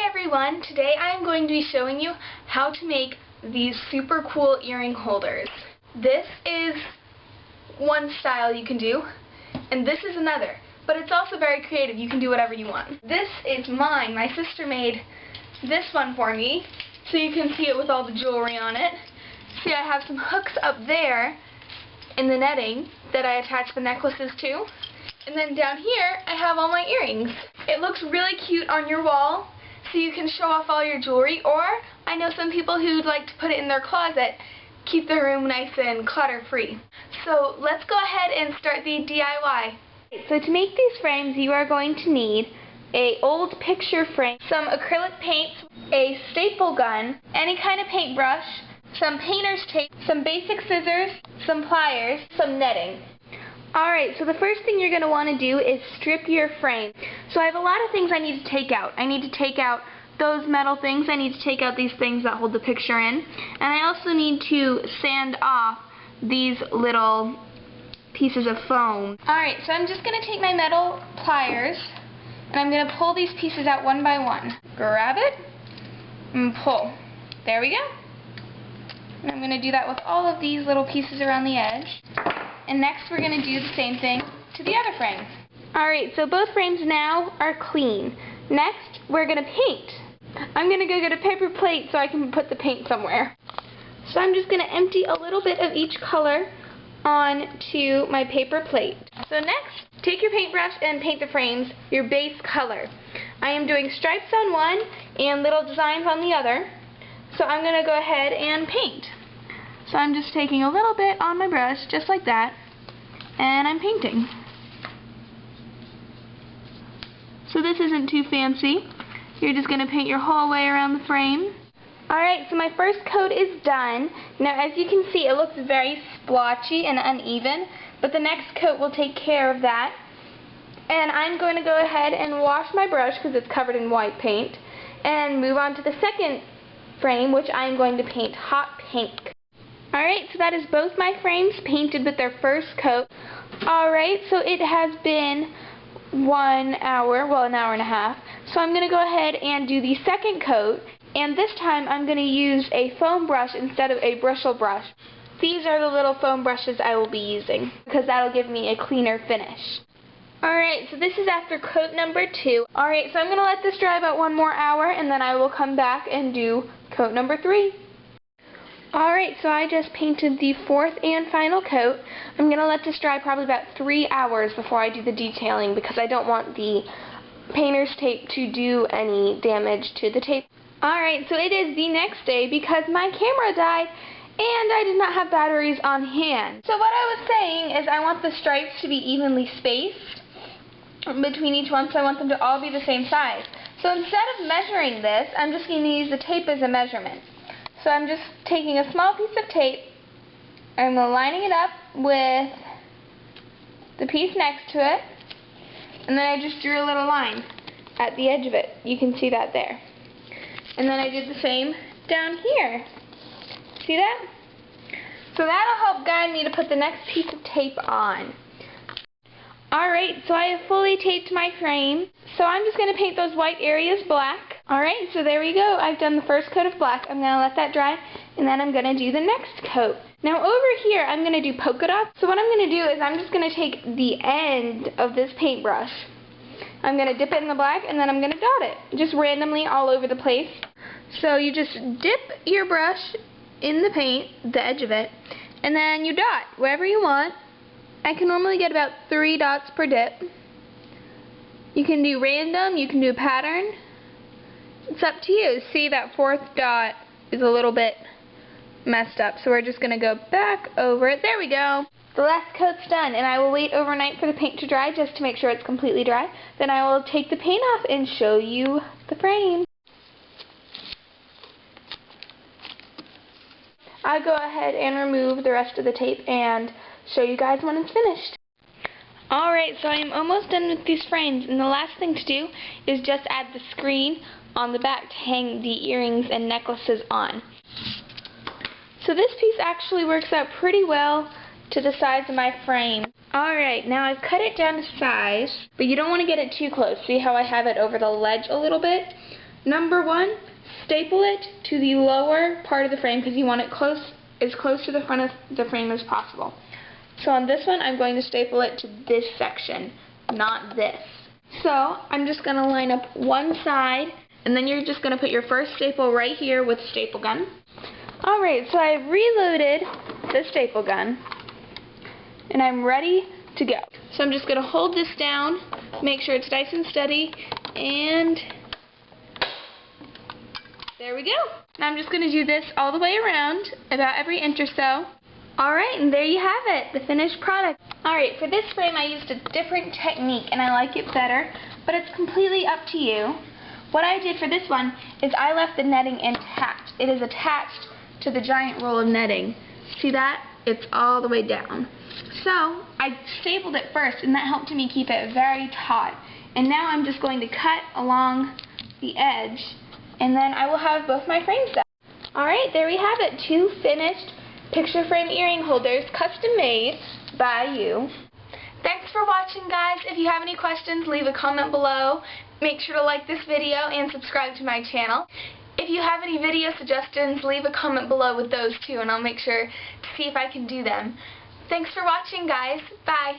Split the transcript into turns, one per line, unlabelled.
everyone, today I am going to be showing you how to make these super cool earring holders. This is one style you can do, and this is another, but it's also very creative. You can do whatever you want. This is mine. My sister made this one for me, so you can see it with all the jewelry on it. See, I have some hooks up there in the netting that I attach the necklaces to, and then down here I have all my earrings. It looks really cute on your wall, so you can show off all your jewelry, or I know some people who'd like to put it in their closet, keep their room nice and clutter-free. So let's go ahead and start the DIY. So to make these frames, you are going to need an old picture frame, some acrylic paints, a staple gun, any kind of paintbrush, some painter's tape, some basic scissors, some pliers, some netting. Alright, so the first thing you're going to want to do is strip your frame. So I have a lot of things I need to take out. I need to take out those metal things. I need to take out these things that hold the picture in. And I also need to sand off these little pieces of foam. Alright, so I'm just going to take my metal pliers and I'm going to pull these pieces out one by one. Grab it and pull. There we go. And I'm going to do that with all of these little pieces around the edge. And next we're going to do the same thing to the other frame. Alright, so both frames now are clean. Next, we're going to paint. I'm going to go get a paper plate so I can put the paint somewhere. So I'm just going to empty a little bit of each color onto my paper plate. So next, take your paintbrush and paint the frames your base color. I am doing stripes on one and little designs on the other. So I'm going to go ahead and paint. So I'm just taking a little bit on my brush, just like that, and I'm painting. So this isn't too fancy. You're just going to paint your whole way around the frame. Alright, so my first coat is done. Now as you can see, it looks very splotchy and uneven, but the next coat will take care of that. And I'm going to go ahead and wash my brush because it's covered in white paint, and move on to the second frame, which I'm going to paint hot pink. Alright, so that is both my frames painted with their first coat. Alright, so it has been 1 hour, well, an hour and a half. So I'm going to go ahead and do the second coat, and this time I'm going to use a foam brush instead of a bristle brush. These are the little foam brushes I will be using, because that'll give me a cleaner finish. Alright, so this is after coat number 2. Alright, so I'm going to let this dry about 1 more hour, and then I will come back and do coat number 3. Alright, so I just painted the 4th and final coat. I'm going to let this dry probably about 3 hours before I do the detailing because I don't want the painter's tape to do any damage to the tape. Alright, so it is the next day because my camera died and I did not have batteries on hand. So what I was saying is I want the stripes to be evenly spaced between each one, so I want them to all be the same size. So instead of measuring this, I'm just going to use the tape as a measurement. So I'm just taking a small piece of tape, I'm lining it up with the piece next to it, and then I just drew a little line at the edge of it. You can see that there. And then I did the same down here. See that? So that'll help guide me to put the next piece of tape on. Alright, so I have fully taped my frame. So I'm just going to paint those white areas black. Alright, so there we go. I've done the first coat of black. I'm going to let that dry, and then I'm going to do the next coat. Now over here, I'm going to do polka dots. So what I'm going to do is I'm just going to take the end of this paintbrush. I'm going to dip it in the black, and then I'm going to dot it, just randomly all over the place. So you just dip your brush in the paint, the edge of it, and then you dot wherever you want. I can normally get about 3 dots per dip. You can do random, you can do a pattern. It's up to you. See, that 4th dot is a little bit messed up, so we're just going to go back over it. There we go. The last coat's done, and I will wait overnight for the paint to dry just to make sure it's completely dry. Then I will take the paint off and show you the frame. I'll go ahead and remove the rest of the tape and show you guys when it's finished. Alright, so I am almost done with these frames, and the last thing to do is just add the screen on the back to hang the earrings and necklaces on. So this piece actually works out pretty well to the size of my frame. Alright, now I've cut it down to size, but you don't want to get it too close. See how I have it over the ledge a little bit? Number 1, staple it to the lower part of the frame because you want it as close to the front of the frame as possible. So on this one, I'm going to staple it to this section, not this. So I'm just going to line up one side, and then you're just going to put your first staple right here with the staple gun. Alright, so I've reloaded the staple gun, and I'm ready to go. So I'm just going to hold this down, make sure it's nice and steady, and there we go. Now I'm just going to do this all the way around, about every inch or so. Alright, and there you have it, the finished product. Alright, for this frame I used a different technique and I like it better, but it's completely up to you. What I did for this one is I left the netting intact. It is attached to the giant roll of netting. See that? It's all the way down. So, I stapled it first and that helped me keep it very taut. And now I'm just going to cut along the edge and then I will have both my frames done. Alright, there we have it. 2 finished picture frame earring holders, custom made by you. Thanks for watching, guys. If you have any questions, leave a comment below. Make sure to like this video and subscribe to my channel. If you have any video suggestions, leave a comment below with those too, and I'll make sure to see if I can do them. Thanks for watching, guys. Bye.